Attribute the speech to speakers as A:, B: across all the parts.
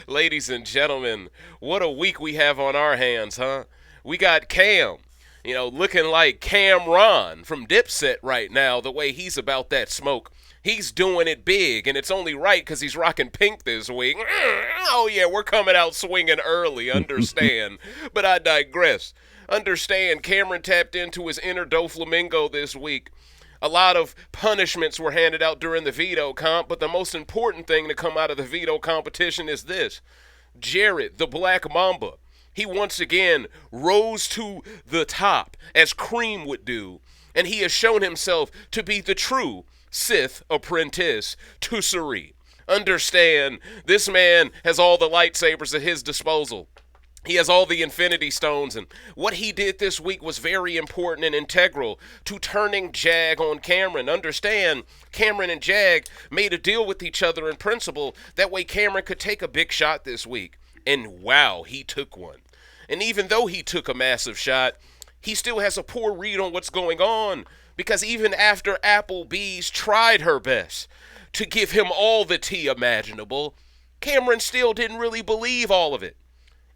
A: Ladies and gentlemen, what a week we have on our hands, huh? We got Cam, looking like Cameron from Dipset right now, the way he's about that smoke. He's doing it big, and it's only right because he's rocking pink this week. Oh, yeah, we're coming out swinging early, understand. But I digress. Understand, Cameron tapped into his inner Doflamingo this week. A lot of punishments were handed out during the veto comp, but the most important thing to come out of the veto competition is this. Jared, the Black Mamba, he once again rose to the top, as Cream would do, and he has shown himself to be the true Sith apprentice to Suri. Understand, this man has all the lightsabers at his disposal. He has all the Infinity Stones, and what he did this week was very important and integral to turning Jag on Cameron. Understand, Cameron and Jag made a deal with each other in principle. That way Cameron could take a big shot this week. And wow, he took one. And even though he took a massive shot, he still has a poor read on what's going on. Because even after Applebee's tried her best to give him all the tea imaginable, Cameron still didn't really believe all of it.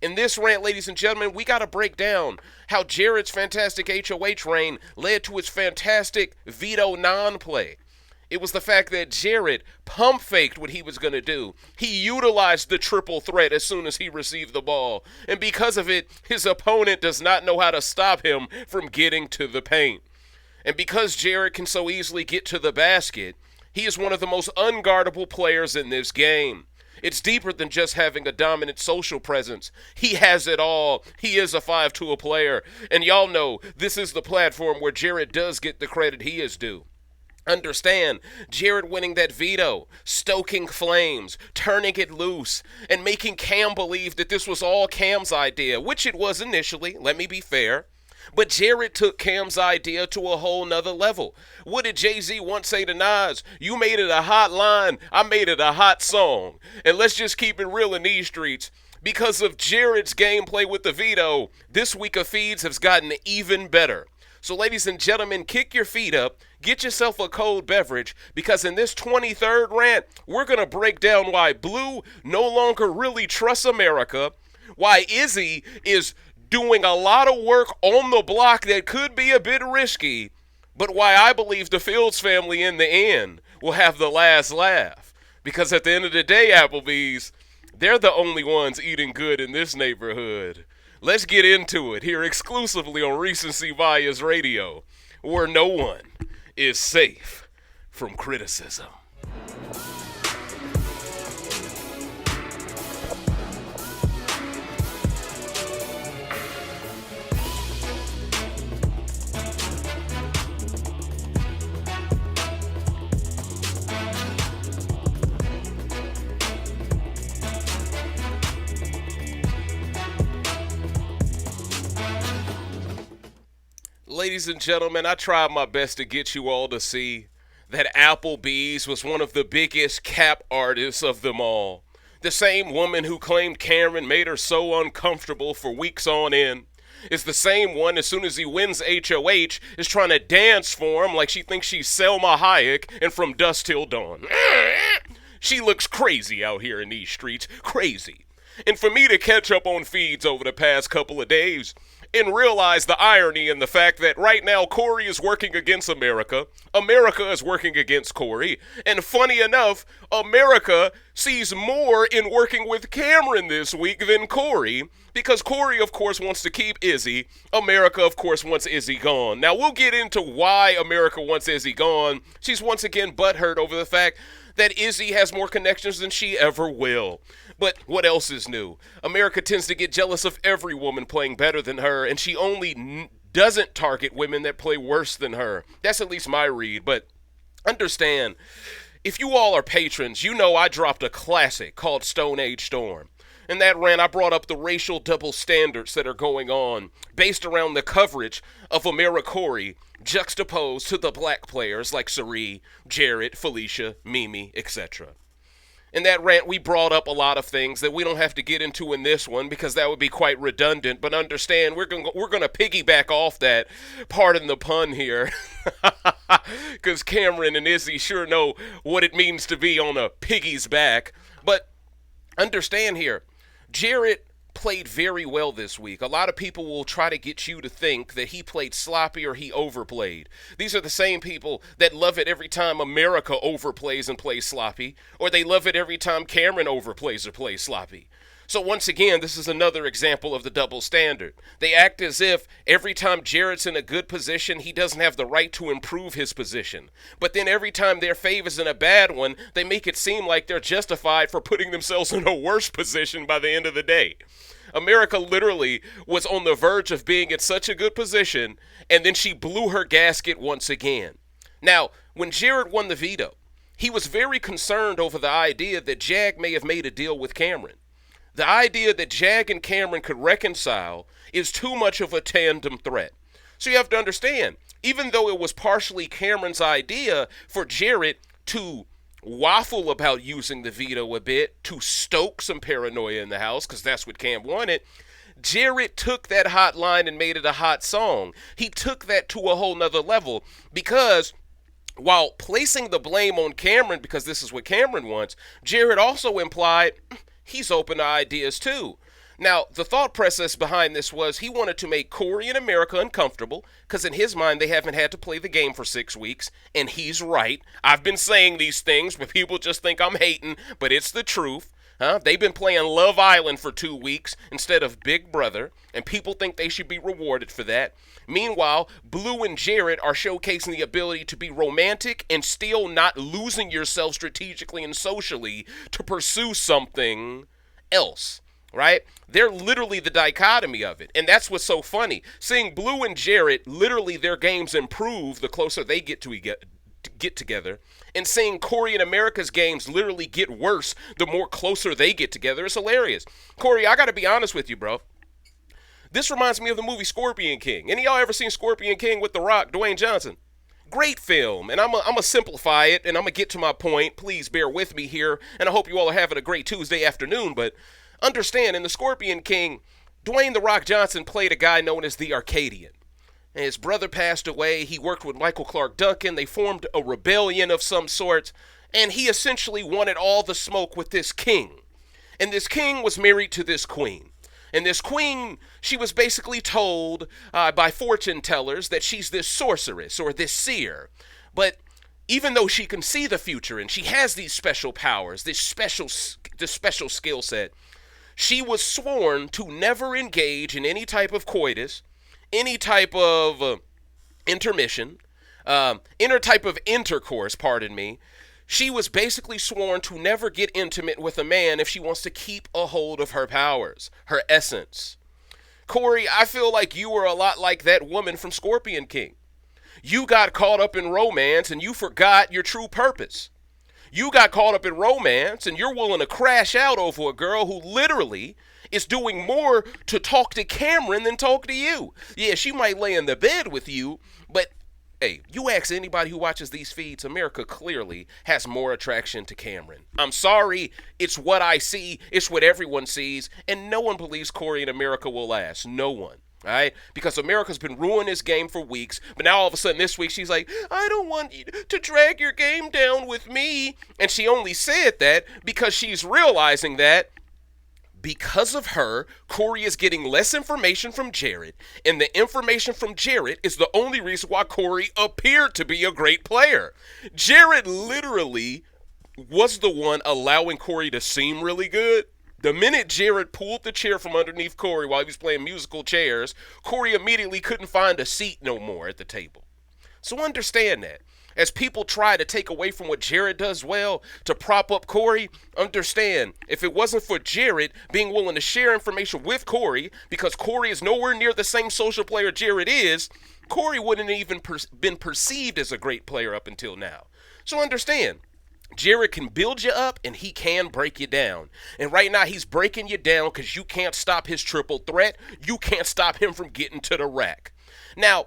A: In this rant, ladies and gentlemen, we got to break down how Jared's fantastic HOH reign led to his fantastic veto non-play. It was the fact that Jared pump-faked what he was going to do. He utilized the triple threat as soon as he received the ball. And because of it, his opponent does not know how to stop him from getting to the paint. And because Jared can so easily get to the basket, he is one of the most unguardable players in this game. It's deeper than just having a dominant social presence. He has it all. He is a 5-tool player. And y'all know this is the platform where Jared does get the credit he is due. Understand, Jared winning that veto, stoking flames, turning it loose, and making Cam believe that this was all Cam's idea, which it was initially, let me be fair. But Jared took Cam's idea to a whole nother level. What did Jay-Z once say to Nas? You made it a hot line, I made it a hot song. And let's just keep it real in these streets. Because of Jared's gameplay with the veto, this week of feeds has gotten even better. So ladies and gentlemen, kick your feet up, get yourself a cold beverage, because in this 23rd rant, we're going to break down why Blue no longer really trusts America, why Izzy is doing a lot of work on the block that could be a bit risky, but why I believe the Fields family in the end will have the last laugh. Because at the end of the day, Applebee's, they're the only ones eating good in this neighborhood. Let's get into it here exclusively on Recency Bias Radio, where no one is safe from criticism. Ladies and gentlemen, I tried my best to get you all to see that Applebee's was one of the biggest cap artists of them all. The same woman who claimed Cameron made her so uncomfortable for weeks on end is the same one, as soon as he wins HOH, is trying to dance for him like she thinks she's Selma Hayek and From Dusk Till Dawn. She looks crazy out here in these streets, crazy. And for me to catch up on feeds over the past couple of days and realize the irony in the fact that right now Cory is working against America, America is working against Cory, and funny enough, America sees more in working with Cameron this week than Cory, because Cory, of course, wants to keep Izzy. America, of course, wants Izzy gone. Now, we'll get into why America wants Izzy gone. She's once again butthurt over the fact that Izzy has more connections than she ever will. But what else is new? America tends to get jealous of every woman playing better than her, and she only doesn't target women that play worse than her. That's at least my read, but understand, if you all are patrons, you know I dropped a classic called Stone Age Storm. In that rant, I brought up the racial double standards that are going on based around the coverage of Cory juxtaposed to the black players like Suri, Jared, Felicia, Mimi, etc. In that rant, we brought up a lot of things that we don't have to get into in this one because that would be quite redundant. But understand, we're going to piggyback off that, pardon the pun here, because Cameron and Izzy sure know what it means to be on a piggy's back. But Understand here, Jarrett played very well this week. A lot of people will try to get you to think that he played sloppy or he overplayed. These are the same people that love it every time America overplays and plays sloppy, or they love it every time Cameron overplays or plays sloppy. So once again, this is another example of the double standard. They act as if every time Jarrett's in a good position, he doesn't have the right to improve his position. But then every time their favor's in a bad one, they make it seem like they're justified for putting themselves in a worse position by the end of the day. America literally was on the verge of being in such a good position, and then she blew her gasket once again. Now, when Jarrett won the veto, he was very concerned over the idea that Jag may have made a deal with Cameron. The idea that Jag and Cameron could reconcile is too much of a tandem threat. So you have to understand, even though it was partially Cameron's idea for Jarrett to waffle about using the veto a bit to stoke some paranoia in the house, because that's what Cam wanted, Jarrett took that hot line and made it a hot song. He took that to a whole nother level because while placing the blame on Cameron because this is what Cameron wants, Jarrett also implied he's open to ideas too. Now, the thought process behind this was he wanted to make Cory and America uncomfortable because in his mind they haven't had to play the game for 6 weeks, and he's right. I've been saying these things, but people just think I'm hating, but it's the truth. They've been playing Love Island for 2 weeks instead of Big Brother, and people think they should be rewarded for that. Meanwhile, Blue and Jarrett are showcasing the ability to be romantic and still not losing yourself strategically and socially to pursue something else. Right? They're literally the dichotomy of it. And that's what's so funny. Seeing Blue and Jarrett, literally their games improve the closer they get together. And seeing Cory and America's games literally get worse the more closer they get together is hilarious. Cory, I got to be honest with you, bro. This reminds me of the movie Scorpion King. Any of y'all ever seen Scorpion King with The Rock, Dwayne Johnson? Great film, and I'm going to simplify it, and I'm going to get to my point. Please bear with me here, and I hope you all are having a great Tuesday afternoon, but understand, in the Scorpion King, Dwayne "The Rock" Johnson played a guy known as the Arcadian. And his brother passed away. He worked with Michael Clark Duncan. They formed a rebellion of some sort, and he essentially wanted all the smoke with this king. And this king was married to this queen. And this queen, she was basically told by fortune tellers that she's this sorceress or this seer. But even though she can see the future and she has these special powers, this special skill set, she was sworn to never engage in any type of coitus, any type of intermission, any type of intercourse, pardon me. She was basically sworn to never get intimate with a man if she wants to keep a hold of her powers, her essence. Cory, I feel like you were a lot like that woman from Scorpion King. You got caught up in romance and you forgot your true purpose. You got caught up in romance and you're willing to crash out over a girl who literally is doing more to talk to Cameron than talk to you. Yeah, she might lay in the bed with you, but hey, you ask anybody who watches these feeds, America clearly has more attraction to Cameron. I'm sorry, it's what I see, it's what everyone sees, and no one believes Cory and America will last. No one. All right? Because America's been ruining this game for weeks, but now all of a sudden this week she's like, I don't want you to drag your game down with me. And she only said that because she's realizing that because of her, Cory is getting less information from Jarrett, and the information from Jarrett is the only reason why Cory appeared to be a great player. Jarrett literally was the one allowing Cory to seem really good. The minute Jarrett pulled the chair from underneath Cory while he was playing musical chairs, Cory immediately couldn't find a seat no more at the table. So understand that. As people try to take away from what Jarrett does well to prop up Cory, understand, if it wasn't for Jarrett being willing to share information with Cory, because Cory is nowhere near the same social player Jarrett is, Cory wouldn't have even been perceived as a great player up until now. So understand, Jarrett can build you up and he can break you down. And right now he's breaking you down because you can't stop his triple threat. You can't stop him from getting to the rack. Now,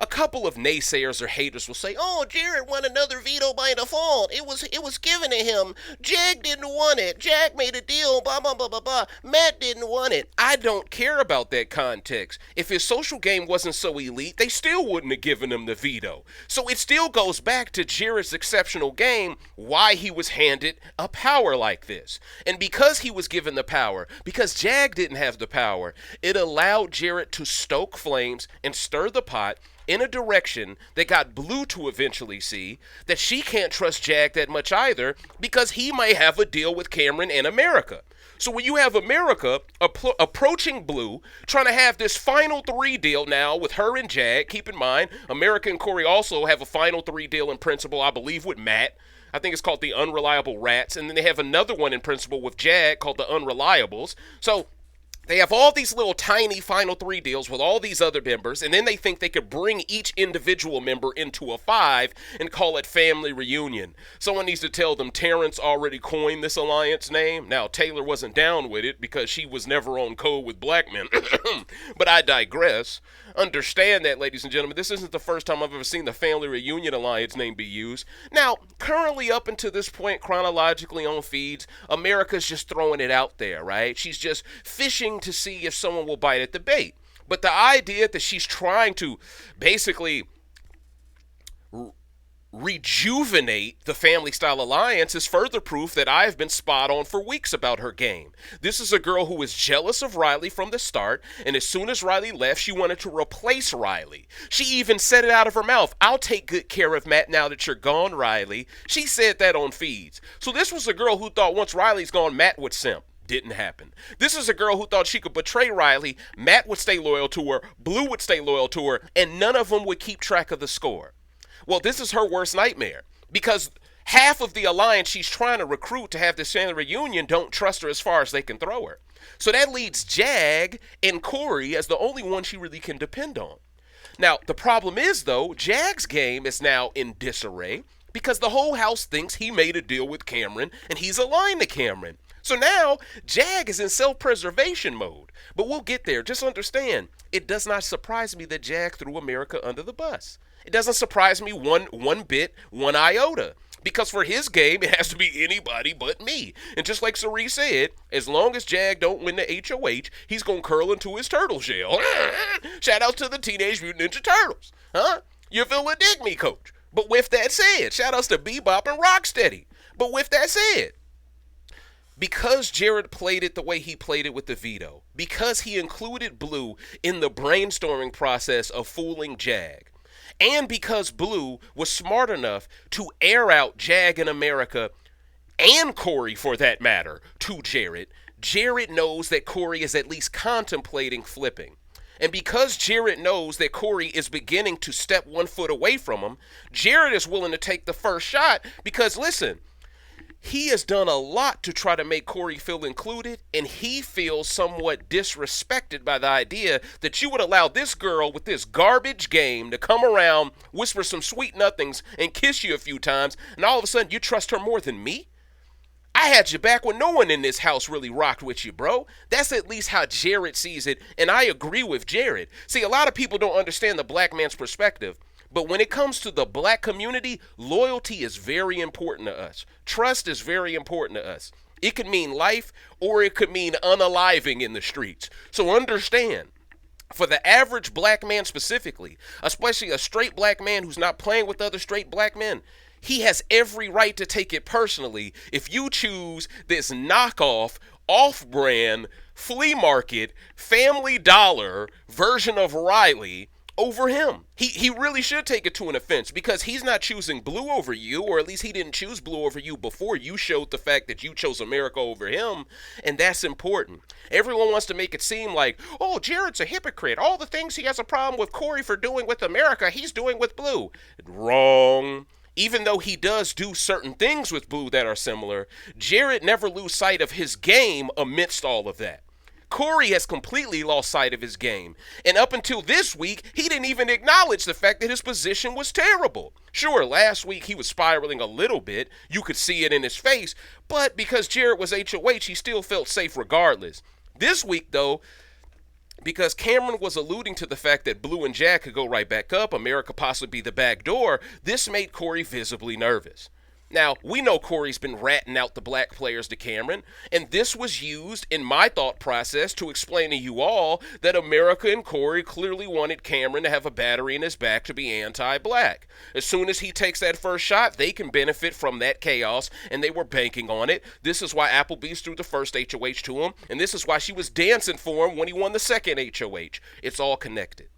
A: a couple of naysayers or haters will say, "Oh, Jarrett won another veto by default. It was given to him. Jag didn't want it. Jag made a deal. Blah blah blah blah blah. Matt didn't want it." I don't care about that context. If his social game wasn't so elite, they still wouldn't have given him the veto. So it still goes back to Jarrett's exceptional game, why he was handed a power like this. And because he was given the power, because Jag didn't have the power, it allowed Jarrett to stoke flames and stir the pot in a direction that got Blue to eventually see that she can't trust Jag that much either because he may have a deal with Cameron and America. So when you have America approaching Blue, trying to have this final 3 deal now with her and Jag, keep in mind, America and Cory also have a final 3 deal in principle, I believe, with Matt. I think it's called the Unreliable Rats. And then they have another one in principle with Jag called the Unreliables. So they have all these little tiny final 3 deals with all these other members, and then they think they could bring each individual member into a 5 and call it Family Reunion. Someone needs to tell them Terrence already coined this alliance name. Now, Taylor wasn't down with it because she was never on code with black men. But I digress. Understand that, ladies and gentlemen, this isn't the first time I've ever seen the Family Reunion Alliance name be used. Now, currently up until this point, chronologically on feeds, America's just throwing it out there, right? She's just fishing to see if someone will bite at the bait. But the idea that she's trying to basically rejuvenate the family style alliance is further proof that I've been spot on for weeks about her game. This is a girl who was jealous of Riley from the start, and as soon as Riley left, she wanted to replace Riley. She even said it out of her mouth, "I'll take good care of Matt now that you're gone, Riley." She said that on feeds. So this was a girl who thought once Riley's gone, Matt would simp. Didn't happen. This is a girl who thought she could betray Riley, Matt would stay loyal to her, Blue would stay loyal to her, and none of them would keep track of the score. Well, this is her worst nightmare because half of the alliance she's trying to recruit to have this family reunion don't trust her as far as they can throw her. So that leaves Jag and Cory as the only one she really can depend on. Now, the problem is, though, Jag's game is now in disarray because the whole house thinks he made a deal with Cameron and he's aligned to Cameron. So now, Jag is in self-preservation mode. But we'll get there. Just understand, it does not surprise me that Jag threw America under the bus. It doesn't surprise me one bit, one iota. Because for his game, it has to be anybody but me. And just like Cerise said, as long as Jag don't win the HOH, he's going to curl into his turtle shell. Shout out to the Teenage Mutant Ninja Turtles. Huh? You feel a dig me, coach. But with that said, shout outs to Bebop and Rocksteady. But with that said, because Jarrett played it the way he played it with the veto, because he included Blue in the brainstorming process of fooling Jag, and because Blue was smart enough to air out Jag in America, and Cory for that matter, to Jarrett, Jarrett knows that Cory is at least contemplating flipping. And because Jarrett knows that Cory is beginning to step 1 foot away from him, Jarrett is willing to take the first shot because, listen, he has done a lot to try to make Cory feel included, and he feels somewhat disrespected by the idea that you would allow this girl with this garbage game to come around, whisper some sweet nothings, and kiss you a few times, and all of a sudden you trust her more than me? I had you back when no one in this house really rocked with you, bro. That's at least how Jarrett sees it, and I agree with Jarrett. See, a lot of people don't understand the black man's perspective. But when it comes to the black community, loyalty is very important to us. Trust is very important to us. It could mean life or it could mean unaliving in the streets. So understand, for the average black man specifically, especially a straight black man who's not playing with other straight black men, he has every right to take it personally if you choose this knockoff, off-brand, flea market, Family Dollar version of Riley over him. He really should take it to an offense because he's not choosing Blue over you, or at least he didn't choose Blue over you before you showed the fact that you chose America over him, and that's important. Everyone wants to make it seem like, oh, Jarrett's a hypocrite. All the things he has a problem with Cory for doing with America, he's doing with Blue. Wrong. Even though he does do certain things with Blue that are similar, Jarrett never lose sight of his game amidst all of that. Cory has completely lost sight of his game. And up until this week, he didn't even acknowledge the fact that his position was terrible. Sure, last week he was spiraling a little bit. You could see it in his face. But because Jarrett was HOH, he still felt safe regardless. This week, though, because Cameron was alluding to the fact that Blue and Jag could go right back up, America possibly be the back door. This made Cory visibly nervous. Now, we know Cory's been ratting out the black players to Cameron, and this was used in my thought process to explain to you all that America and Cory clearly wanted Cameron to have a battery in his back to be anti-black. As soon as he takes that first shot, they can benefit from that chaos, and they were banking on it. This is why Applebee's threw the first HOH to him, and this is why she was dancing for him when he won the second HOH. It's all connected.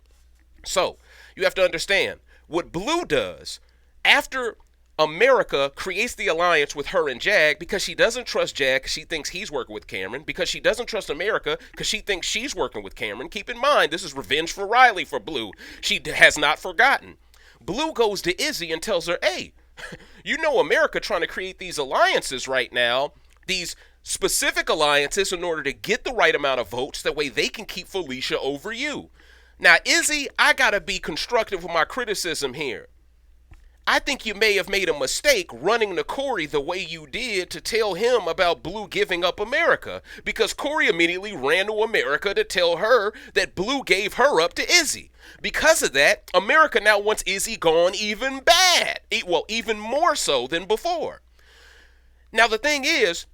A: So, you have to understand, what Blue does, after America creates the alliance with her and Jag because she doesn't trust Jag because she thinks he's working with Cameron, because she doesn't trust America because she thinks she's working with Cameron. Keep in mind, this is revenge for Riley for Blue. She has not forgotten. Blue goes to Izzy and tells her, hey, you know America trying to create these alliances right now, these specific alliances in order to get the right amount of votes, that way they can keep Felicia over you. Now, Izzy, I gotta be constructive with my criticism here. I think you may have made a mistake running to Cory the way you did to tell him about Blue giving up America, because Cory immediately ran to America to tell her that Blue gave her up to Izzy. Because of that, America now wants Izzy gone even bad. Well, even more so than before. Now, the thing is,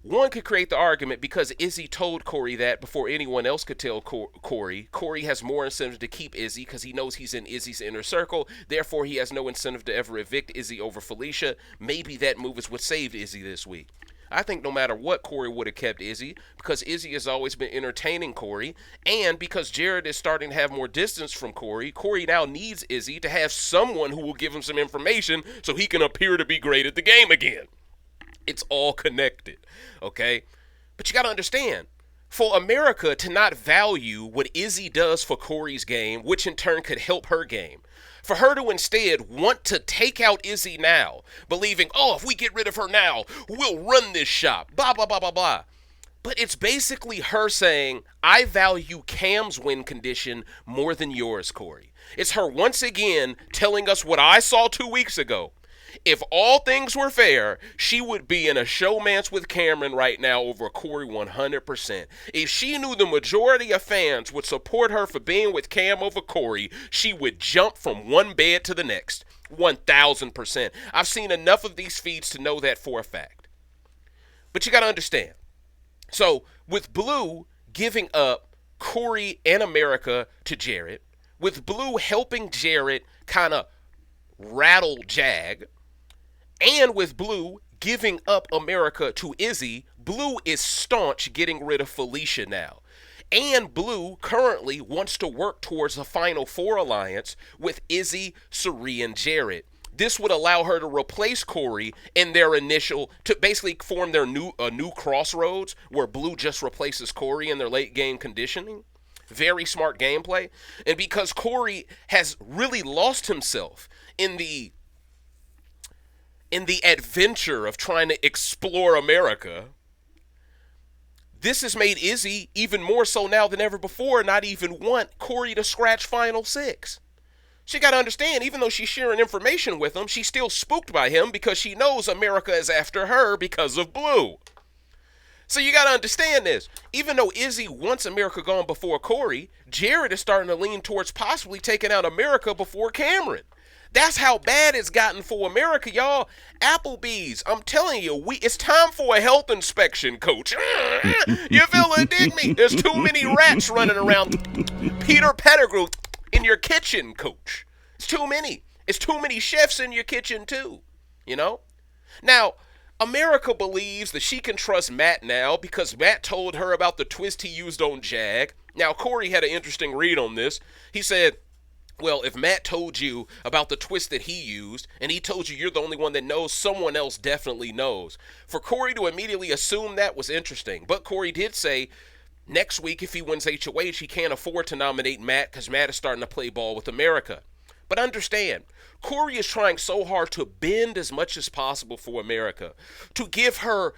A: one could create the argument because Izzy told Cory that before anyone else could tell Cory. Cory has more incentive to keep Izzy because he knows he's in Izzy's inner circle. Therefore, he has no incentive to ever evict Izzy over Felicia. Maybe that move is what saved Izzy this week. I think no matter what, Cory would have kept Izzy because Izzy has always been entertaining Cory, and because Jared is starting to have more distance from Cory, Cory now needs Izzy to have someone who will give him some information so he can appear to be great at the game again. It's all connected, okay? But you got to understand, for America to not value what Izzy does for Cory's game, which in turn could help her game, for her to instead want to take out Izzy now, believing, oh, if we get rid of her now, we'll run this shop, blah, blah, blah, blah, blah. But it's basically her saying, I value Cam's win condition more than yours, Cory. It's her once again telling us what I saw 2 weeks ago. If all things were fair, she would be in a showmance with Cameron right now over Cory 100%. If she knew the majority of fans would support her for being with Cam over Cory, she would jump from one bed to the next. 1,000%. I've seen enough of these feeds to know that for a fact. But you got to understand. So, with Blue giving up Cory and America to Jared, with Blue helping Jared kind of rattle Jag, and with Blue giving up America to Izzy, Blue is staunch getting rid of Felicia now. And Blue currently wants to work towards a Final Four alliance with Izzy, Cirie, and Jared. This would allow her to replace Cory in their initial, to basically form their new crossroads where Blue just replaces Cory in their late game conditioning. Very smart gameplay. And because Cory has really lost himself in the adventure of trying to explore America, this has made Izzy even more so now than ever before not even want Cory to scratch Final Six. She got to understand, even though she's sharing information with him, she's still spooked by him because she knows America is after her because of Blue. So you got to understand this. Even though Izzy wants America gone before Cory, Jared is starting to lean towards possibly taking out America before Cameron. That's how bad it's gotten for America, y'all. Applebee's, I'm telling you, it's time for a health inspection, coach. You feel it? Dig me? There's too many rats running around Peter Pettigrew in your kitchen, coach. It's too many. It's too many chefs in your kitchen, too. You know? Now, America believes that she can trust Matt now because Matt told her about the twist he used on Jag. Now, Cory had an interesting read on this. He said, well, if Matt told you about the twist that he used, and he told you you're the only one that knows, someone else definitely knows. For Cory to immediately assume that was interesting. But Cory did say next week, if he wins HOH, he can't afford to nominate Matt because Matt is starting to play ball with America. But understand, Cory is trying so hard to bend as much as possible for America, to give her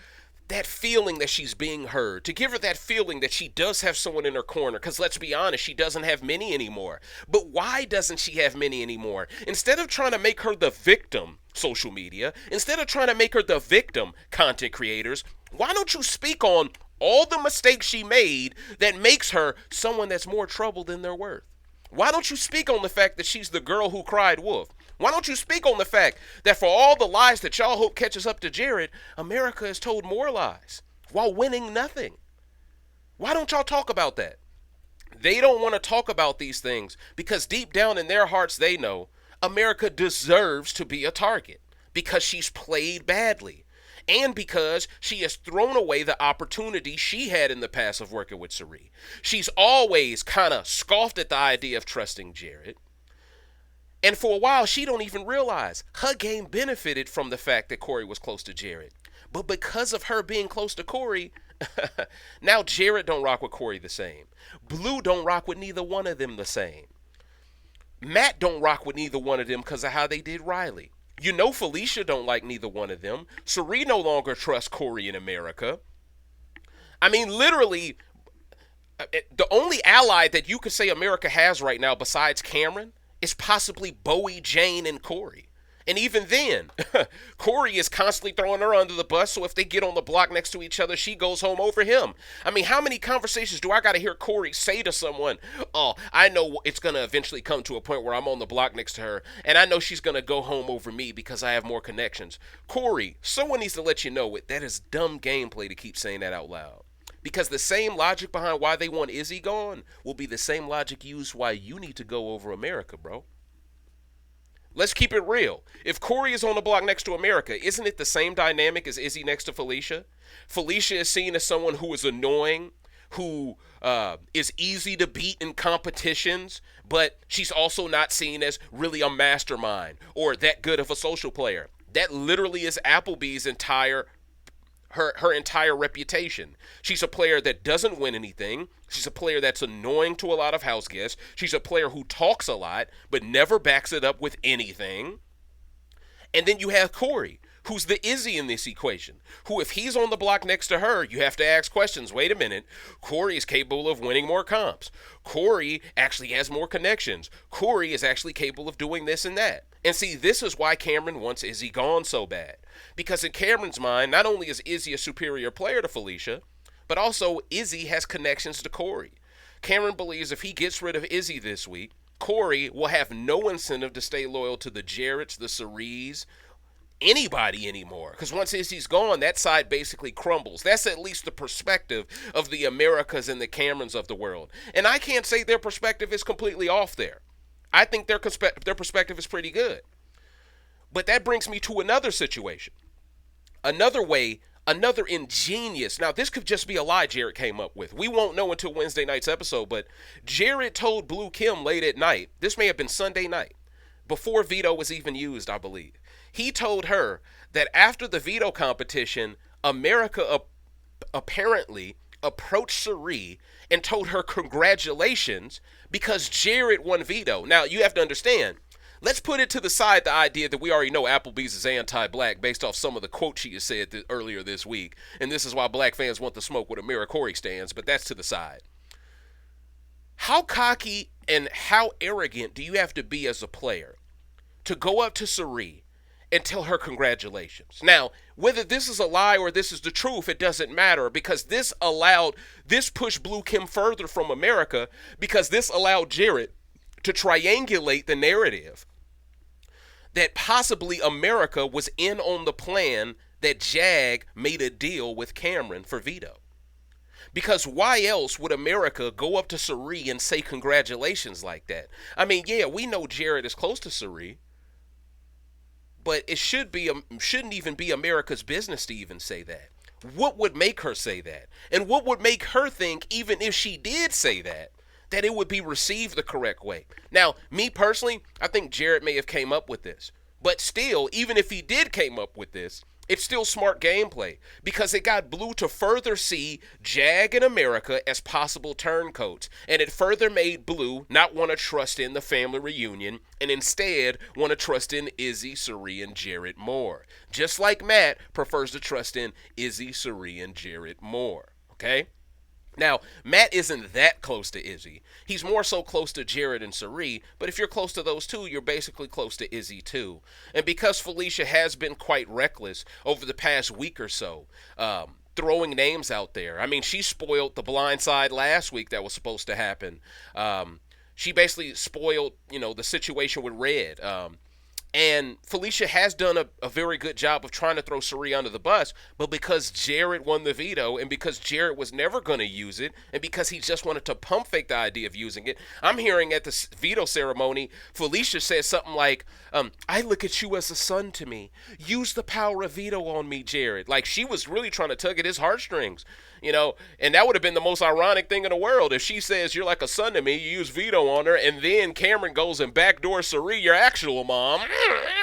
A: that feeling that she's being heard, to give her that feeling that she does have someone in her corner, because let's be honest, she doesn't have many anymore. But why doesn't she have many anymore? Instead of trying to make her the victim, social media, instead of trying to make her the victim, content creators, why don't you speak on all the mistakes she made that makes her someone that's more trouble than they're worth. Why don't you speak on the fact that she's the girl who cried wolf? Why don't you speak on the fact that for all the lies that y'all hope catches up to Jared, America has told more lies while winning nothing? Why don't y'all talk about that? They don't want to talk about these things because deep down in their hearts they know America deserves to be a target because she's played badly and because she has thrown away the opportunity she had in the past of working with Cirie. She's always kind of scoffed at the idea of trusting Jared. And for a while, she don't even realize her game benefited from the fact that Cory was close to Jared. But because of her being close to Cory, now Jared don't rock with Cory the same. Blue don't rock with neither one of them the same. Matt don't rock with neither one of them because of how they did Riley. You know Felicia don't like neither one of them. Cirie no longer trusts Cory in America. I mean, literally, the only ally that you could say America has right now besides Cameron is possibly Bowie, Jane, and Cory. And even then, Cory is constantly throwing her under the bus, so if they get on the block next to each other, she goes home over him. I mean, how many conversations do I got to hear Cory say to someone, oh, I know it's going to eventually come to a point where I'm on the block next to her, and I know she's going to go home over me because I have more connections. Cory, someone needs to let you know that is dumb gameplay to keep saying that out loud. Because the same logic behind why they want Izzy gone will be the same logic used why you need to go over America, bro. Let's keep it real. If Cory is on the block next to America, isn't it the same dynamic as Izzy next to Felicia? Felicia is seen as someone who is annoying, who is easy to beat in competitions, but she's also not seen as really a mastermind or that good of a social player. That literally is Applebee's entire her entire reputation. She's a player that doesn't win anything. She's a player that's annoying to a lot of house guests. She's a player who talks a lot but never backs it up with anything. And then you have Cory, who's the Izzy in this equation, who if he's on the block next to her, you have to ask questions. Wait a minute. Cory is capable of winning more comps. Cory actually has more connections. Cory is actually capable of doing this and that. And see, this is why Cameron wants Izzy gone so bad. Because in Cameron's mind, not only is Izzy a superior player to Felicia, but also Izzy has connections to Cory. Cameron believes if he gets rid of Izzy this week, Cory will have no incentive to stay loyal to the Jarretts, the Ciries, anybody anymore. Because once Izzy's gone, that side basically crumbles. That's at least the perspective of the Americas and the Camerons of the world. And I can't say their perspective is completely off there. I think their perspective is pretty good. But that brings me to another situation. Another ingenious, now this could just be a lie Jared came up with. We won't know until Wednesday night's episode, but Jared told Blue Kim late at night, this may have been Sunday night, before Veto was even used, I believe. He told her that after the Veto competition, America apparently approached Cirie and told her congratulations because Jared won Veto. Now, you have to understand, let's put it to the side the idea that we already know Applebee's is anti-black based off some of the quotes she has said earlier this week. And this is why black fans want to smoke with Amira Cory stands, but that's to the side. How cocky and how arrogant do you have to be as a player to go up to Cirie and tell her congratulations? Now, whether this is a lie or this is the truth, it doesn't matter because this pushed Blue Kim further from America because this allowed Jared to triangulate the narrative that possibly America was in on the plan that Jag made a deal with Cameron for Veto. Because why else would America go up to Cirie and say congratulations like that? I mean, yeah, we know Jared is close to Cirie, but it shouldn't even be America's business to even say that. What would make her say that? And what would make her think, even if she did say that it would be received the correct way? Now, me personally, I think Jared may have came up with this. But still, even if he did came up with this, it's still smart gameplay because it got Blue to further see Jag and America as possible turncoats. And it further made Blue not want to trust in the family reunion and instead want to trust in Izzy, Cirie, and Jared more. Just like Matt prefers to trust in Izzy, Cirie, and Jared more. Okay? Now, Matt isn't that close to Izzy. He's more so close to Jared and Cirie, but if you're close to those two, you're basically close to Izzy too. And because Felicia has been quite reckless over the past week or so, throwing names out there. I mean, she spoiled the blind side last week that was supposed to happen. She basically spoiled, the situation with Red. And Felicia has done a very good job of trying to throw Cirie under the bus, but because Jared won the veto and because Jared was never going to use it and because he just wanted to pump fake the idea of using it, I'm hearing at the veto ceremony, Felicia said something like, I look at you as a son to me. Use the power of veto on me, Jared. Like she was really trying to tug at his heartstrings. And that would have been the most ironic thing in the world if she says, you're like a son to me, you use veto on her, and then Cameron goes and backdoors Cirie, your actual mom.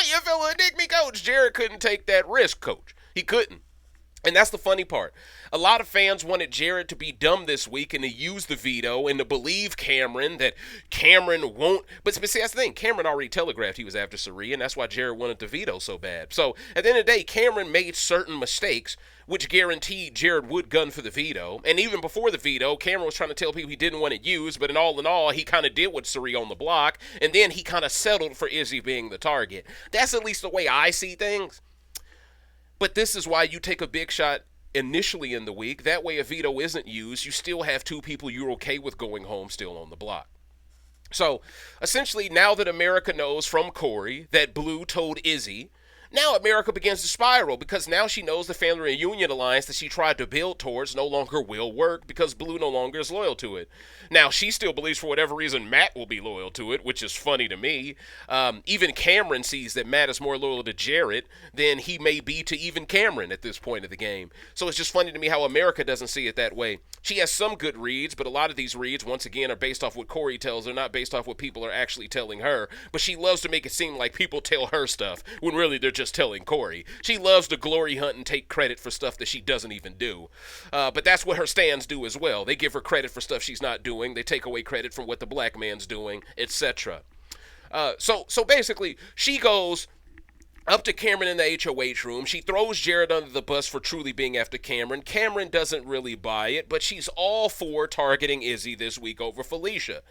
A: You feel a dig me, coach. Jared couldn't take that risk, coach. He couldn't. And that's the funny part. A lot of fans wanted Jared to be dumb this week and to use the veto and to believe Cameron that Cameron won't. But see, that's the thing. Cameron already telegraphed he was after Cirie, and that's why Jared wanted the veto so bad. So at the end of the day, Cameron made certain mistakes, which guaranteed Jared would gun for the veto. And even before the veto, Cameron was trying to tell people he didn't want it used, but in all, he kind of did with Cirie on the block, and then he kind of settled for Izzy being the target. That's at least the way I see things. But this is why you take a big shot initially in the week. That way, if veto isn't used, you still have two people you're okay with going home still on the block. So, essentially, now that America knows from Cory that Blue told Izzy, now America begins to spiral because now she knows the family reunion alliance that she tried to build towards no longer will work because Blue no longer is loyal to it. Now, she still believes for whatever reason Matt will be loyal to it, which is funny to me. Even Cameron sees that Matt is more loyal to Jared than he may be to even Cameron at this point of the game. So it's just funny to me how America doesn't see it that way. She has some good reads, but a lot of these reads, once again, are based off what Cory tells her, not based off what people are actually telling her. But she loves to make it seem like people tell her stuff when really they're just telling Cory. She loves to glory hunt and take credit for stuff that she doesn't even do. But that's what her stands do as well. They give her credit for stuff she's not doing. They take away credit from what the black man's doing, etc. So basically, she goes up to Cameron in the HOH room. She throws Jared under the bus for truly being after Cameron. Cameron doesn't really buy it, but she's all for targeting Izzy this week over Felicia.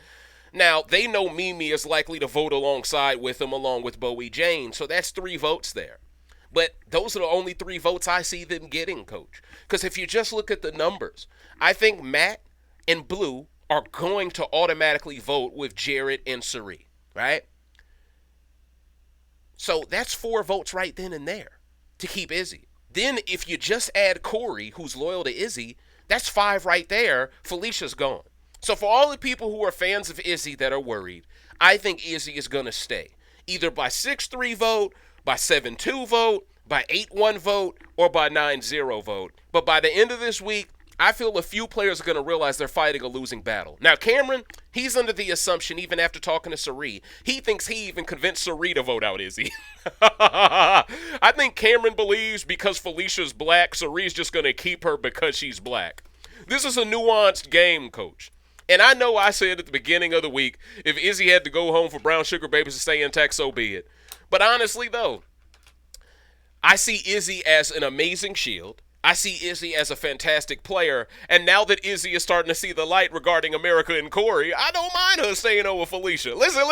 A: Now, they know Mimi is likely to vote alongside with him along with Bowie Jane, so that's 3 votes there. But those are the only 3 votes I see them getting, Coach. Because if you just look at the numbers, I think Matt and Blue are going to automatically vote with Jared and Cirie, right? So that's 4 votes right then and there to keep Izzy. Then if you just add Cory, who's loyal to Izzy, that's 5 right there. Felicia's gone. So for all the people who are fans of Izzy that are worried, I think Izzy is going to stay. Either by 6-3 vote, by 7-2 vote, by 8-1 vote, or by 9-0 vote. But by the end of this week, I feel a few players are going to realize they're fighting a losing battle. Now, Cameron, he's under the assumption, even after talking to Cirie, he thinks he even convinced Cirie to vote out Izzy. I think Cameron believes because Felicia's black, Cirie's just going to keep her because she's black. This is a nuanced game, Coach. And I know I said at the beginning of the week, if Izzy had to go home for brown sugar babies to stay intact, so be it. But honestly, though, I see Izzy as an amazing shield. I see Izzy as a fantastic player. And now that Izzy is starting to see the light regarding America and Cory, I don't mind her staying over Felicia. Listen.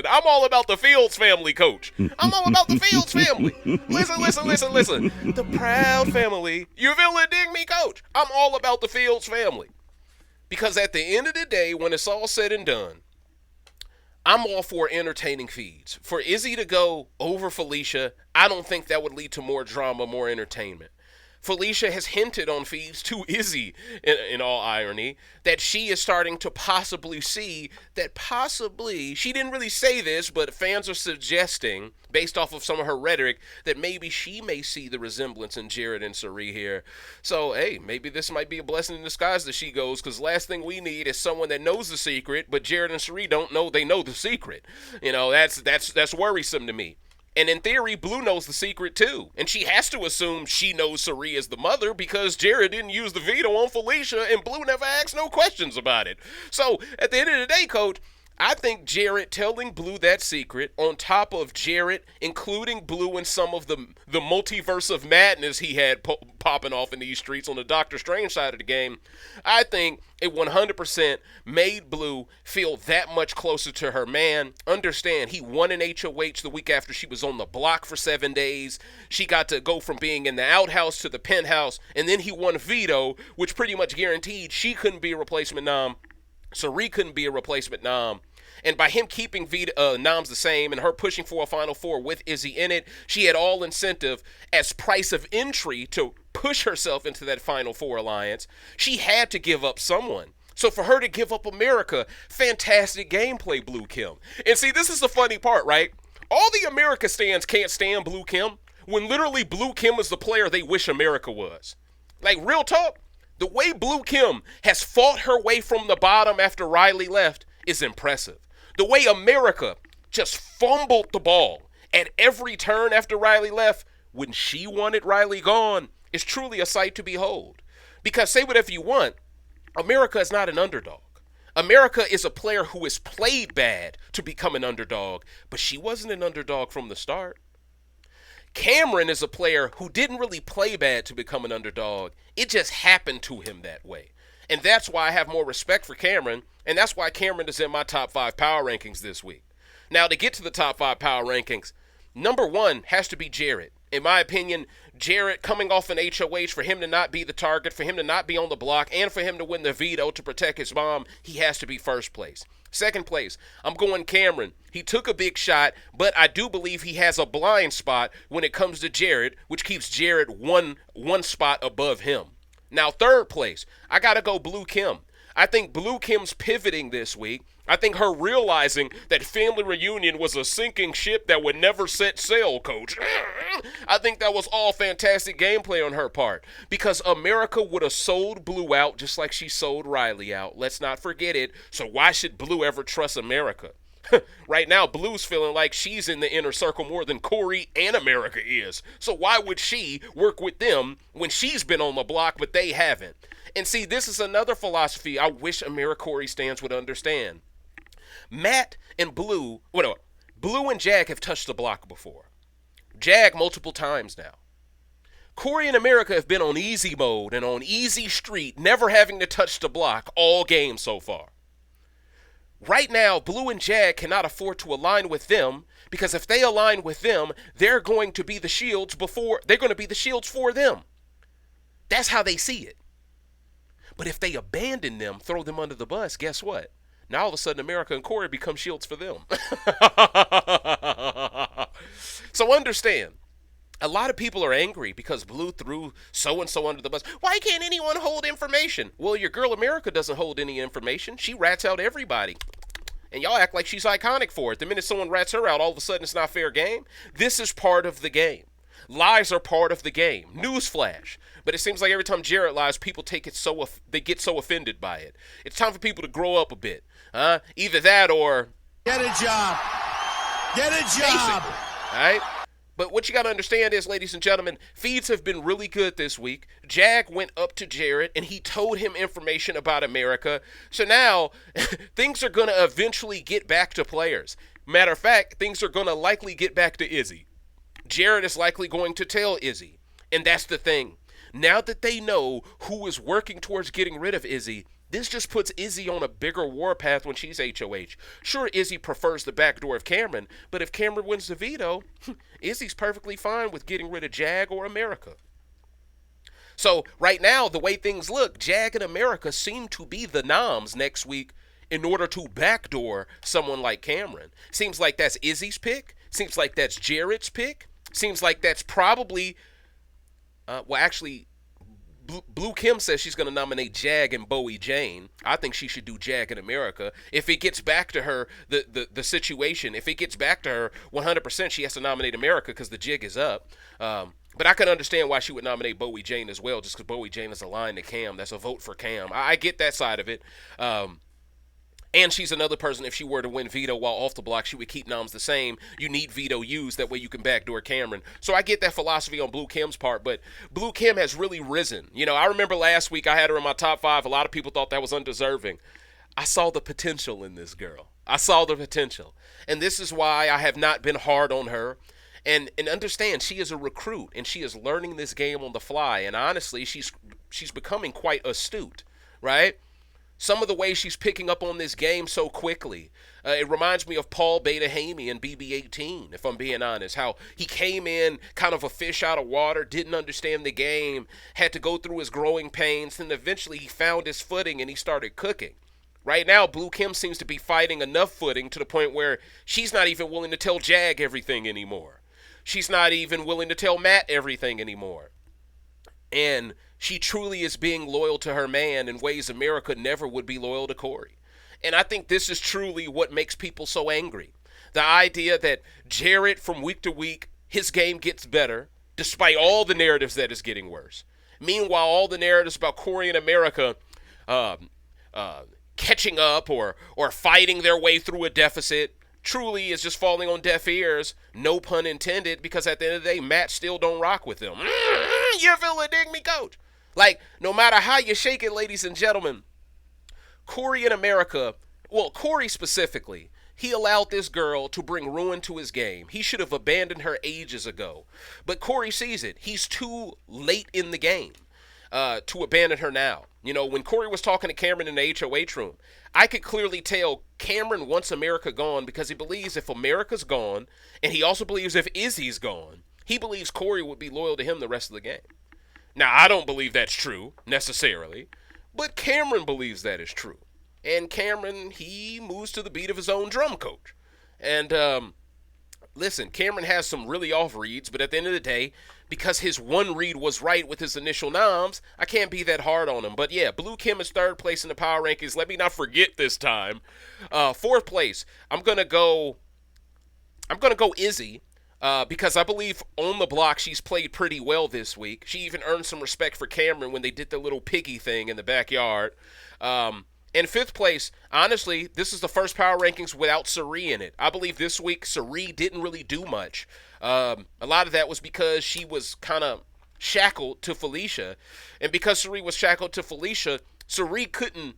A: I'm all about the Fields family, Coach. I'm all about the Fields family. Listen. The proud family. You feel it? Dig me, Coach. I'm all about the Fields family. Because at the end of the day, when it's all said and done, I'm all for entertaining feeds. For Izzy to go over Felicia, I don't think that would lead to more drama, more entertainment. Felicia has hinted on feeds to Izzy, in all irony, that she is starting to possibly see that possibly, she didn't really say this, but fans are suggesting, based off of some of her rhetoric, that maybe she may see the resemblance in Jared and Cirie here. So, hey, maybe this might be a blessing in disguise that she goes, because last thing we need is someone that knows the secret, but Jared and Cirie don't know they know the secret. That's worrisome to me. And in theory, Blue knows the secret too. And she has to assume she knows Cirie is the mother because Jared didn't use the veto on Felicia and Blue never asked no questions about it. So at the end of the day, Coach, I think Jarrett telling Blue that secret, on top of Jarrett including Blue in some of the multiverse of madness he had popping off in these streets on the Doctor Strange side of the game, I think it 100% made Blue feel that much closer to her man. Understand, he won an HOH the week after she was on the block for 7 days. She got to go from being in the outhouse to the penthouse, and then he won Veto, which pretty much guaranteed she couldn't be a replacement nom. Sari couldn't be a replacement nom. And by him keeping noms the same and her pushing for a Final Four with Izzy in it, she had all incentive as price of entry to push herself into that Final Four alliance. She had to give up someone. So for her to give up America, fantastic gameplay, Blue Kim. And see, this is the funny part, right? All the America stands can't stand Blue Kim when literally Blue Kim is the player they wish America was. Like, real talk. The way Blue Kim has fought her way from the bottom after Riley left is impressive. The way America just fumbled the ball at every turn after Riley left when she wanted Riley gone is truly a sight to behold. Because say whatever you want, America is not an underdog. America is a player who has played bad to become an underdog, but she wasn't an underdog from the start. Cameron is a player who didn't really play bad to become an underdog. It just happened to him that way. And that's why I have more respect for Cameron, and that's why Cameron is in my top 5 power rankings this week. Now, to get to the top 5 power rankings, number 1 has to be Jarrett. In my opinion, Jarrett coming off an HOH, for him to not be the target, for him to not be on the block, and for him to win the veto to protect his mom, he has to be first place. Second place, I'm going Cameron. He took a big shot, but I do believe he has a blind spot when it comes to Jarrett, which keeps Jarrett one spot above him. Now, third place, I got to go Blue Kim. I think Blue Kim's pivoting this week. I think her realizing that Family Reunion was a sinking ship that would never set sail, coach. I think that was all fantastic gameplay on her part, because America would have sold Blue out just like she sold Riley out. Let's not forget it. So why should Blue ever trust America? Right now, Blue's feeling like she's in the inner circle more than Cory and America is. So why would she work with them when she's been on the block but they haven't? And see, this is another philosophy I wish AmeriCory stands would understand. Matt and Blue, Blue and Jag have touched the block before. Jag multiple times now. Cory and America have been on easy mode and on easy street, never having to touch the block all game so far. Right now, Blue and Jag cannot afford to align with them, because if they align with them, they're going to be the shields for them. That's how they see it. But if they abandon them, throw them under the bus, guess what? Now all of a sudden America and Cory become shields for them. So understand, a lot of people are angry because Blue threw so-and-so under the bus. Why can't anyone hold information? Well, your girl America doesn't hold any information. She rats out everybody. And y'all act like she's iconic for it. The minute someone rats her out, all of a sudden it's not fair game. This is part of the game. Lies are part of the game. Newsflash. But it seems like every time Jarrett lies, people take it they get so offended by it. It's time for people to grow up a bit. Either that or
B: get a job. Get a job.
A: Basically, all right? But what you got to understand is, ladies and gentlemen, feeds have been really good this week. Jag went up to Jarrett, and he told him information about America. So now, things are going to eventually get back to players. Matter of fact, things are going to likely get back to Izzy. Jarrett is likely going to tell Izzy. And that's the thing. Now that they know who is working towards getting rid of Izzy, this just puts Izzy on a bigger warpath when she's HOH. Sure, Izzy prefers the back door of Cameron, but if Cameron wins the veto, Izzy's perfectly fine with getting rid of Jag or America. So right now, the way things look, Jag and America seem to be the noms next week in order to backdoor someone like Cameron. Seems like that's Izzy's pick. Seems like that's Jarrett's pick. Seems like that's probably, Blue Kim says she's going to nominate Jag and Bowie Jane. I think she should do Jag in America. If it gets back to her, the situation, if it gets back to her 100%, she has to nominate America because the jig is up. But I can understand why she would nominate Bowie Jane as well, just because Bowie Jane is aligned to Cam. That's a vote for Cam. I get that side of it. And she's another person, if she were to win veto while off the block, she would keep noms the same. You need veto used, that way you can backdoor Cameron. So I get that philosophy on Blue Kim's part, but Blue Kim has really risen. You know, I remember last week I had her in my top 5. A lot of people thought that was undeserving. I saw the potential in this girl. I saw the potential. And this is why I have not been hard on her. And understand, she is a recruit and she is learning this game on the fly. And honestly, she's becoming quite astute, right? Some of the ways she's picking up on this game so quickly. It reminds me of Paul Beta-Hamey in BB18, if I'm being honest. How he came in kind of a fish out of water, didn't understand the game, had to go through his growing pains, and eventually he found his footing and he started cooking. Right now, Blue Kim seems to be fighting enough footing to the point where she's not even willing to tell Jag everything anymore. She's not even willing to tell Matt everything anymore. And she truly is being loyal to her man in ways America never would be loyal to Cory. And I think this is truly what makes people so angry. The idea that Jarrett, from week to week, his game gets better, despite all the narratives that is getting worse. Meanwhile, all the narratives about Cory and America catching up or fighting their way through a deficit truly is just falling on deaf ears, no pun intended, because at the end of the day, Matt still don't rock with them. You feel it, dig me, coach? Like, no matter how you shake it, ladies and gentlemen, Cory in America, well, Cory specifically, he allowed this girl to bring ruin to his game. He should have abandoned her ages ago. But Cory sees it. He's too late in the game to abandon her now. You know, when Cory was talking to Cameron in the HOH room, I could clearly tell Cameron wants America gone because he believes if America's gone, and he also believes if Izzy's gone, he believes Cory would be loyal to him the rest of the game. Now, I don't believe that's true, necessarily, but Cameron believes that is true. And Cameron, he moves to the beat of his own drum, coach. And, listen, Cameron has some really off reads, but at the end of the day, because his one read was right with his initial noms, I can't be that hard on him. But yeah, Blue Kim is third place in the power rankings. Let me not forget this time. Fourth place, I'm gonna go Izzy. Because I believe on the block she's played pretty well this week. She even earned some respect for Cameron when they did the little piggy thing in the backyard. In fifth place, honestly, this is the first power rankings without Cirie in it. I believe this week Cirie didn't really do much. A lot of that was because she was kind of shackled to Felicia. And because Cirie was shackled to Felicia, Cirie couldn't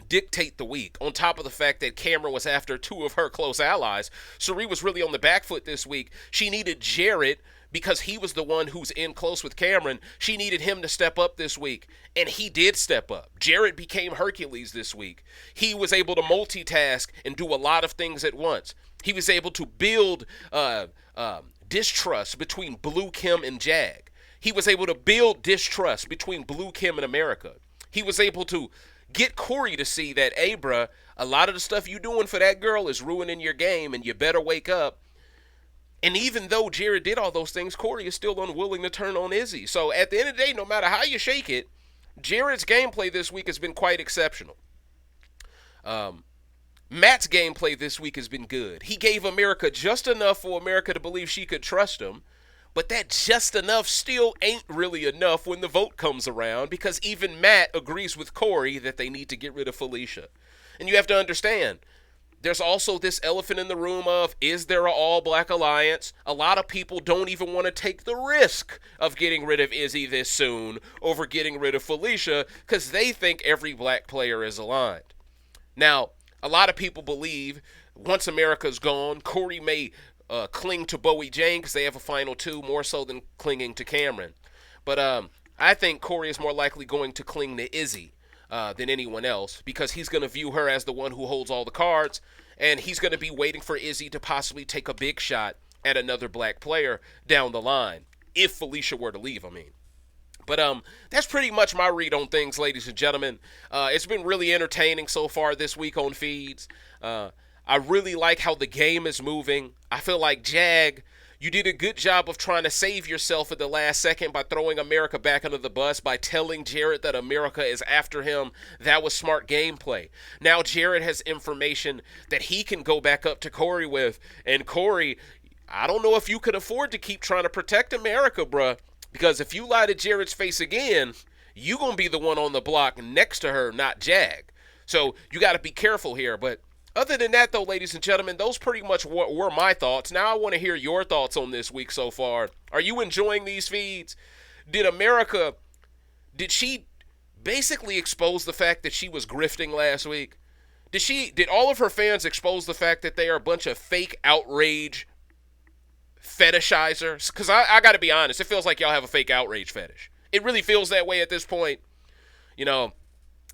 A: dictate the week. On top of the fact that Cameron was after two of her close allies, Cirie was really on the back foot this week. She needed Jarrett because he was the one who's in close with Cameron. She needed him to step up this week, and he did step up. Jarrett became Hercules this week. He was able to multitask and do a lot of things at once. He was able to build distrust between Blue Kim and Jag. He was able to build distrust between Blue Kim and America. He was able to get Cory to see that, hey, bruh, a lot of the stuff you doing for that girl is ruining your game, and you better wake up. And even though Jarrett did all those things, Cory is still unwilling to turn on Izzy. So at the end of the day, no matter how you shake it, Jarrett's gameplay this week has been quite exceptional. Matt's gameplay this week has been good. He gave America just enough for America to believe she could trust him. But that just enough still ain't really enough when the vote comes around, because even Matt agrees with Cory that they need to get rid of Felicia. And you have to understand, there's also this elephant in the room of, is there an all-black alliance? A lot of people don't even want to take the risk of getting rid of Izzy this soon over getting rid of Felicia because they think every black player is aligned. Now, a lot of people believe once America's gone, Cory may cling to Bowie Jane because they have a final two more so than clinging to Cameron. But I think Cory is more likely going to cling to Izzy than anyone else because he's going to view her as the one who holds all the cards, and he's going to be waiting for Izzy to possibly take a big shot at another black player down the line, if Felicia were to leave, I mean. But that's pretty much my read on things, ladies and gentlemen. It's been really entertaining so far this week on feeds. I really like how the game is moving. I feel like Jag, you did a good job of trying to save yourself at the last second by throwing America back under the bus, by telling Jarrett that America is after him. That was smart gameplay. Now Jarrett has information that he can go back up to Cory with. And Cory, I don't know if you could afford to keep trying to protect America, bruh. Because if you lie to Jarrett's face again, you going to be the one on the block next to her, not Jag. So you got to be careful here. But other than that, though, ladies and gentlemen, those pretty much were my thoughts. Now I want to hear your thoughts on this week so far. Are you enjoying these feeds? Did she basically expose the fact that she was grifting last week? Did all of her fans expose the fact that they are a bunch of fake outrage fetishizers? Because I got to be honest, it feels like y'all have a fake outrage fetish. It really feels that way at this point. You know,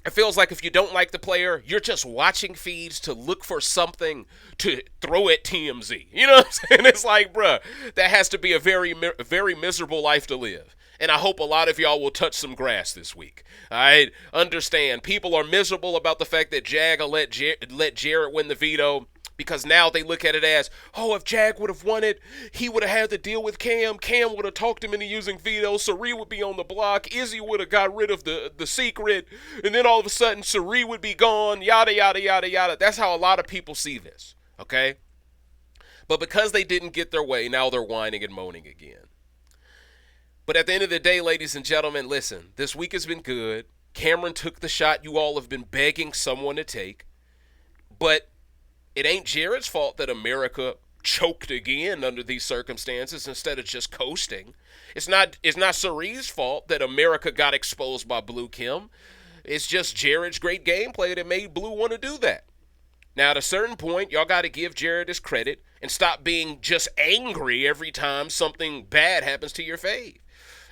A: it feels like if you don't like the player, you're just watching feeds to look for something to throw at TMZ. You know what I'm saying? It's like, bruh, that has to be a very, very miserable life to live. And I hope a lot of y'all will touch some grass this week. I understand. People are miserable about the fact that Jag let Jarrett win the veto, because now they look at it as, oh, if Jag would have won it, he would have had to deal with Cam. Cam would have talked him into using veto. Sari would be on the block. Izzy would have got rid of the secret. And then all of a sudden, Sari would be gone. Yada, yada, yada, yada. That's how a lot of people see this, okay? But because they didn't get their way, now they're whining and moaning again. But at the end of the day, ladies and gentlemen, listen, this week has been good. Cameron took the shot you all have been begging someone to take. But it ain't Jarrett's fault that America choked again under these circumstances instead of just coasting. It's not Sari's fault that America got exposed by Blue Kim. It's just Jarrett's great gameplay that made Blue want to do that. Now, at a certain point, y'all got to give Jarrett his credit and stop being just angry every time something bad happens to your fave.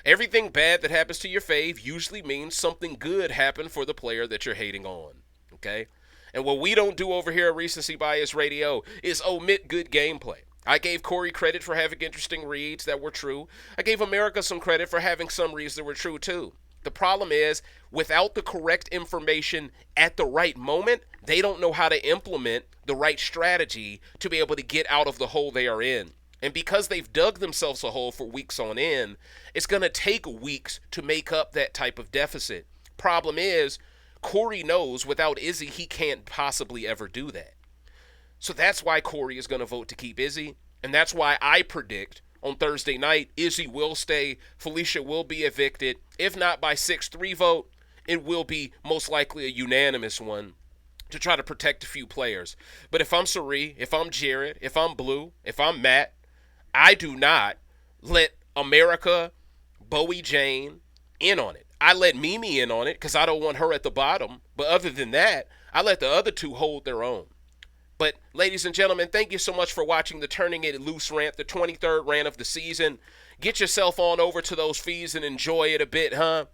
A: Everything bad that happens to your fave usually means something good happened for the player that you're hating on, okay? And what we don't do over here at Recency Bias Radio is omit good gameplay. I gave Cory credit for having interesting reads that were true. I gave America some credit for having some reads that were true too. The problem is, without the correct information at the right moment, they don't know how to implement the right strategy to be able to get out of the hole they are in. And because they've dug themselves a hole for weeks on end, it's going to take weeks to make up that type of deficit. Problem is, Cory knows without Izzy, he can't possibly ever do that. So that's why Cory is going to vote to keep Izzy. And that's why I predict on Thursday night, Izzy will stay, Felicia will be evicted. If not by 6-3 vote, it will be most likely a unanimous one to try to protect a few players. But if I'm Sari, if I'm Jarrett, if I'm Blue, if I'm Matt, I do not let America, Bowie Jane in on it. I let Mimi in on it because I don't want her at the bottom. But other than that, I let the other two hold their own. But ladies and gentlemen, thank you so much for watching the Turning It Loose rant, the 23rd rant of the season. Get yourself on over to those feeds and enjoy it a bit, huh?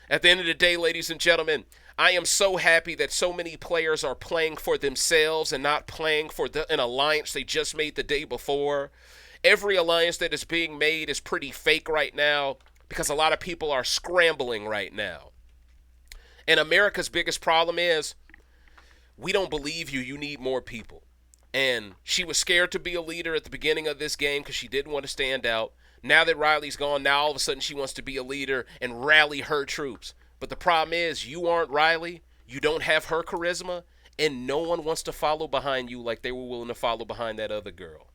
A: At the end of the day, ladies and gentlemen, I am so happy that so many players are playing for themselves and not playing for an alliance they just made the day before. Every alliance that is being made is pretty fake right now because a lot of people are scrambling right now. And America's biggest problem is, we don't believe you. You need more people. And she was scared to be a leader at the beginning of this game because she didn't want to stand out. Now that Riley's gone, now all of a sudden she wants to be a leader and rally her troops. But the problem is, you aren't Riley. You don't have her charisma. And no one wants to follow behind you like they were willing to follow behind that other girl.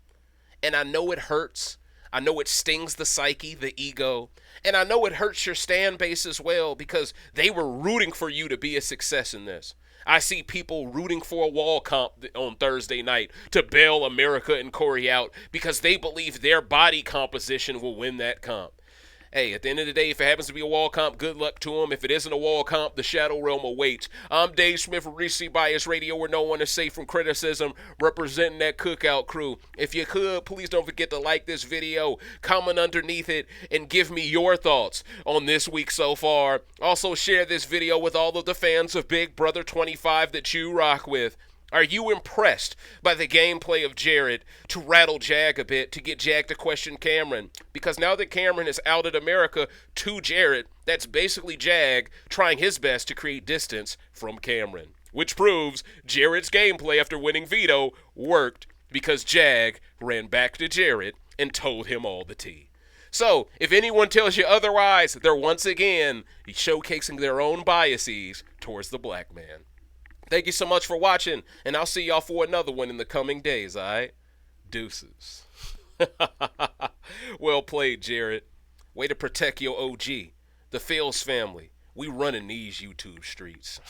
A: And I know it hurts. I know it stings the psyche, the ego. And I know it hurts your stan base as well because they were rooting for you to be a success in this. I see people rooting for a wall comp on Thursday night to bail America and Cory out because they believe their body composition will win that comp. Hey, at the end of the day, if it happens to be a wall comp, good luck to them. If it isn't a wall comp, the Shadow Realm awaits. I'm Dave Smith from Recency Bias Radio, where no one is safe from criticism, representing that cookout crew. If you could, please don't forget to like this video, comment underneath it, and give me your thoughts on this week so far. Also, share this video with all of the fans of Big Brother 25 that you rock with. Are you impressed by the gameplay of Jarrett to rattle Jag a bit, to get Jag to question Cameron? Because now that Cameron has outed America to Jarrett, that's basically Jag trying his best to create distance from Cameron. Which proves Jarrett's gameplay after winning Veto worked because Jag ran back to Jarrett and told him all the tea. So, if anyone tells you otherwise, they're once again showcasing their own biases towards the black man. Thank you so much for watching, and I'll see y'all for another one in the coming days, all right? Deuces. Well played, Jarrett. Way to protect your OG. The Fails family. We running these YouTube streets.